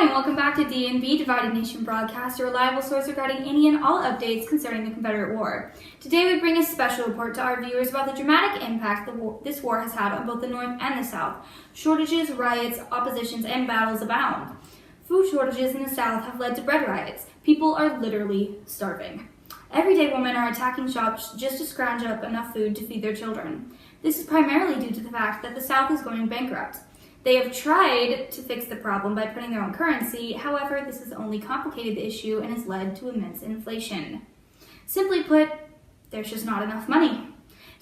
Hi, and welcome back to DNB, Divided Nation Broadcast, your reliable source regarding any and all updates concerning the Confederate War. Today we bring a special report to our viewers about the dramatic impact this war has had on both the North and the South. Shortages, riots, oppositions, and battles abound. Food shortages in the South have led to bread riots. People are literally starving. Everyday women are attacking shops just to scrounge up enough food to feed their children. This is primarily due to the fact that the South is going bankrupt. They have tried to fix the problem by printing their own currency. However, this has only complicated the issue and has led to immense inflation. Simply put, there's just not enough money.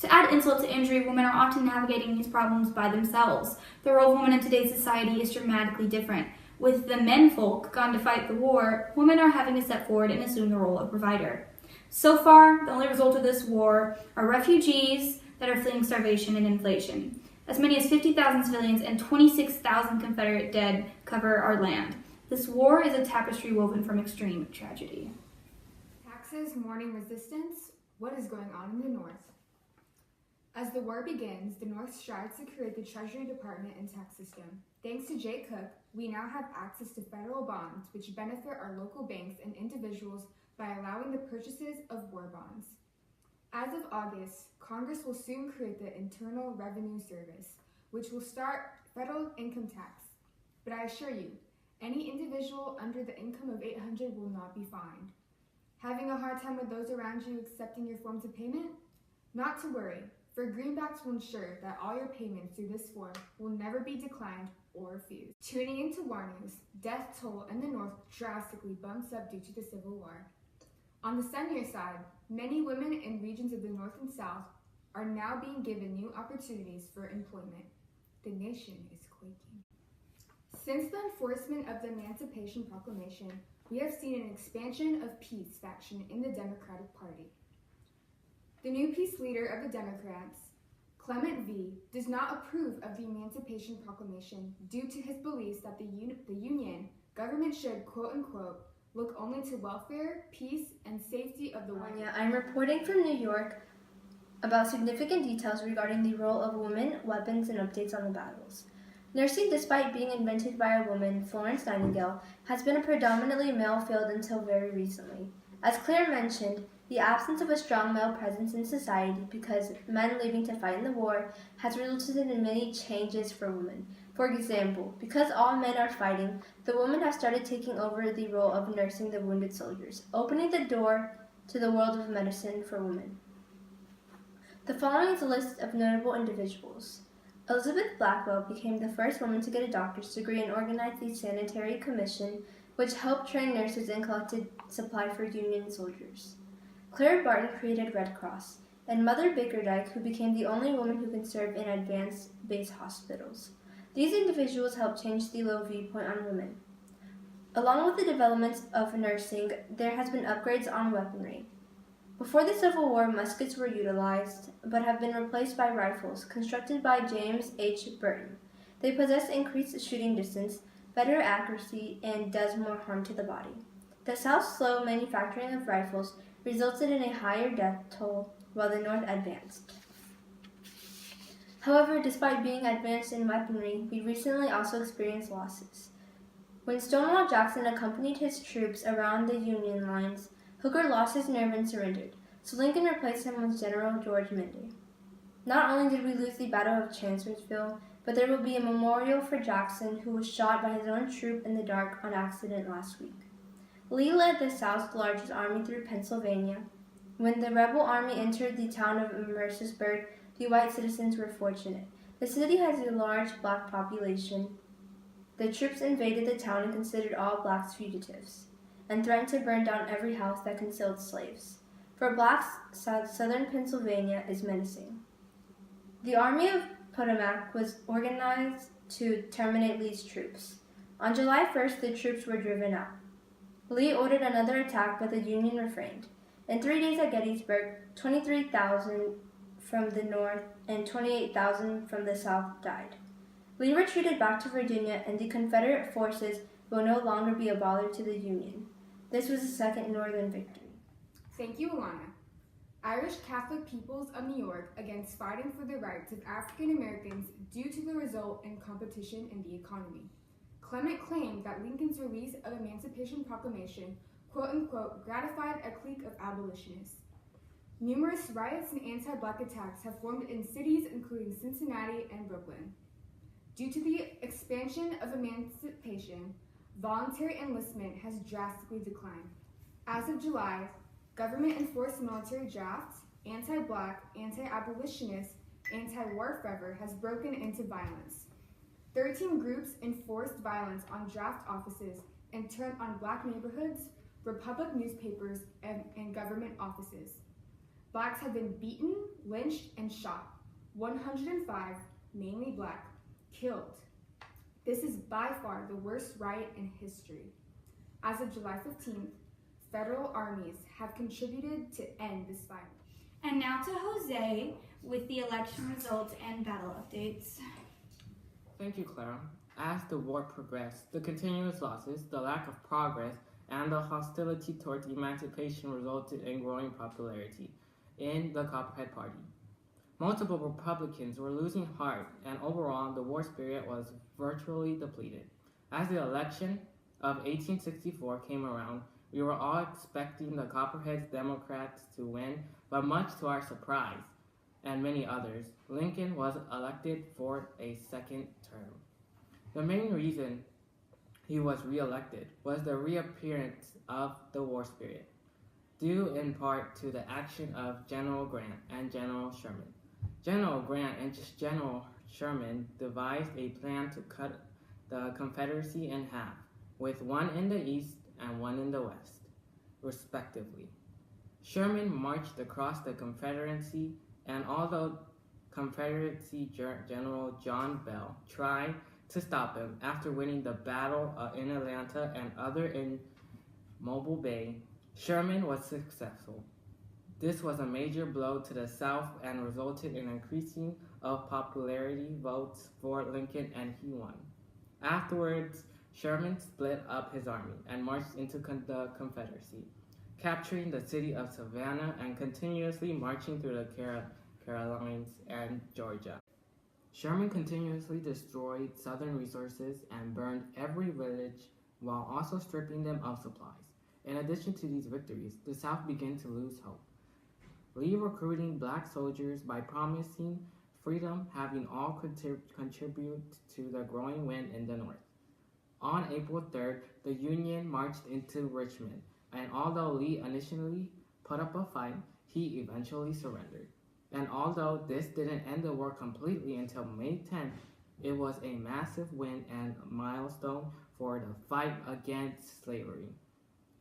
To add insult to injury, women are often navigating these problems by themselves. The role of women in today's society is dramatically different. With the menfolk gone to fight the war, women are having to step forward and assume the role of provider. So far, the only result of this war are refugees that are fleeing starvation and inflation. As many as 50,000 civilians and 26,000 Confederate dead cover our land. This war is a tapestry woven from extreme tragedy. Taxes, mourning, resistance. What is going on in the North? As the war begins, the North strives to create the Treasury Department and tax system. Thanks to Jay Cook, we now have access to federal bonds, which benefit our local banks and individuals by allowing the purchases of war bonds. As of August, Congress will soon create the Internal Revenue Service, which will start federal income tax. But I assure you, any individual under the income of $800 will not be fined. Having a hard time with those around you accepting your forms of payment? Not to worry, for Greenbacks will ensure that all your payments through this form will never be declined or refused. Tuning into war news, death toll in the North drastically bumps up due to the Civil War. On the sunnier side, many women in regions of the North and South are now being given new opportunities for employment. The nation is quaking. Since the enforcement of the Emancipation Proclamation, we have seen an expansion of peace faction in the Democratic Party. The new peace leader of the Democrats, Clement V., does not approve of the Emancipation Proclamation due to his beliefs that the Union government should, quote-unquote, look only to welfare, peace, and safety of the white. I'm reporting from New York about significant details regarding the role of women, weapons, and updates on the battles. Nursing, despite being invented by a woman, Florence Nightingale, has been a predominantly male field until very recently. As Claire mentioned, the absence of a strong male presence in society because men leaving to fight in the war has resulted in many changes for women. For example, because all men are fighting, the women have started taking over the role of nursing the wounded soldiers, opening the door to the world of medicine for women. The following is a list of notable individuals. Elizabeth Blackwell became the first woman to get a doctor's degree and organized the Sanitary Commission, which helped train nurses and collected supply for Union soldiers. Claire Barton created Red Cross, and Mother Bickerdike, who became the only woman who can serve in advanced base hospitals. These individuals helped change the low viewpoint on women. Along with the developments of nursing, there has been upgrades on weaponry. Before the Civil War, muskets were utilized, but have been replaced by rifles, constructed by James H. Burton. They possess increased shooting distance, better accuracy, and does more harm to the body. The South's slow manufacturing of rifles resulted in a higher death toll while the North advanced. However, despite being advanced in weaponry, we recently also experienced losses. When Stonewall Jackson accompanied his troops around the Union lines, Hooker lost his nerve and surrendered, so Lincoln replaced him with General George Mindy. Not only did we lose the Battle of Chancellorsville, but there will be a memorial for Jackson, who was shot by his own troop in the dark on accident last week. Lee led the South's largest army through Pennsylvania. When the rebel army entered the town of Mercersburg, the white citizens were fortunate. The city has a large black population. The troops invaded the town and considered all blacks fugitives, and threatened to burn down every house that concealed slaves. For blacks, southern Pennsylvania is menacing. The Army of Potomac was organized to terminate Lee's troops. On July 1st, the troops were driven out. Lee ordered another attack, but the Union refrained. In 3 days at Gettysburg, 23,000 from the North and 28,000 from the South died. Lee retreated back to Virginia, and the Confederate forces will no longer be a bother to the Union. This was the second Northern victory. Thank you, Alana. Irish Catholic Peoples of New York against fighting for the rights of African Americans due to the result in competition in the economy. Clement claimed that Lincoln's release of Emancipation Proclamation, quote-unquote, gratified a clique of abolitionists. Numerous riots and anti-black attacks have formed in cities including Cincinnati and Brooklyn. Due to the expansion of emancipation, voluntary enlistment has drastically declined. As of July, government-enforced military drafts, anti-black, anti-abolitionist, anti-war fervor has broken into violence. 13 groups enforced violence on draft offices and turned on black neighborhoods, Republic newspapers, and government offices. Blacks have been beaten, lynched, and shot. 105, mainly black, killed. This is by far the worst riot in history. As of July 15th, federal armies have contributed to end this violence. And now to Jose with the election results and battle updates. Thank you, Clara. As the war progressed, the continuous losses, the lack of progress, and the hostility towards emancipation resulted in growing popularity in the Copperhead Party. Multiple Republicans were losing heart, and overall, the war spirit was virtually depleted. As the election of 1864 came around, we were all expecting the Copperheads Democrats to win, but much to our surprise, and many others, Lincoln was elected for a second term. The main reason he was re-elected was the reappearance of the war spirit, due in part to the action of General Grant and General Sherman. General Grant and General Sherman devised a plan to cut the Confederacy in half, with one in the east and one in the west, respectively. Sherman marched across the Confederacy, and although Confederacy General John Bell tried to stop him after winning the battle in Atlanta and other in Mobile Bay, Sherman was successful. This was a major blow to the South and resulted in increasing of popularity votes for Lincoln, and he won. Afterwards, Sherman split up his army and marched into the Confederacy, capturing the city of Savannah and continuously marching through the Carolinas and Georgia. Sherman continuously destroyed Southern resources and burned every village while also stripping them of supplies. In addition to these victories, the South began to lose hope. Lee recruiting black soldiers by promising freedom, having all contribute to the growing wind in the North. On April 3rd, the Union marched into Richmond, and although Lee initially put up a fight, he eventually surrendered. And although this didn't end the war completely until May 10th, it was a massive win and milestone for the fight against slavery.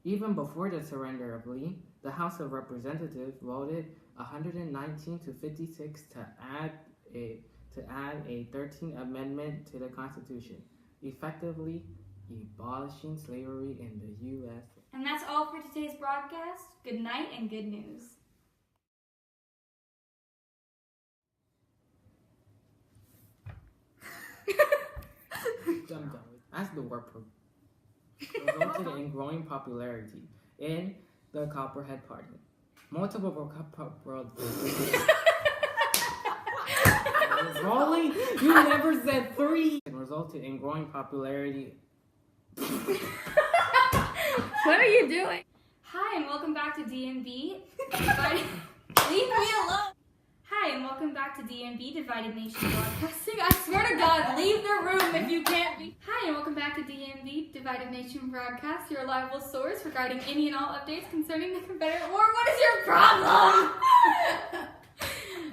Even before the surrender of Lee, the House of Representatives voted 119 to 56 to add a 13th Amendment to the Constitution, effectively abolishing slavery in the U.S. And that's all for today's broadcast. Good night and good news. As the war resulted in growing popularity in the Copperhead Party. Multiple Rolling, you never said three. Resulted in growing popularity. What are you doing? Hi and welcome back to DMB. Leave me alone. Hi and welcome back to DMB, Divided Nation Broadcasting. I swear to God, leave the room if you can't be. Hi and welcome back to DMB, Divided Nation Broadcast, your reliable source regarding any and all updates concerning the Confederate War. What is your problem?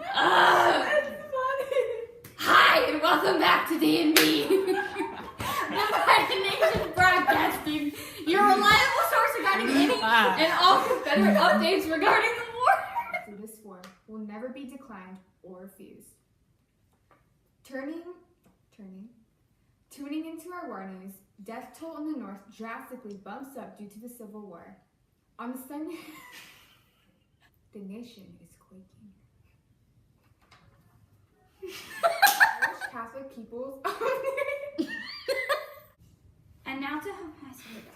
That's funny. Hi and welcome back to DMB, Divided Nation Broadcasting, your reliable source regarding any and all Confederate updates regarding the war. This war will never be declined or refused. Tuning into our war news, death toll in the North drastically bumps up due to the Civil War. On the Sunday, the nation is quaking. Irish Catholic peoples. And now to I swear to God.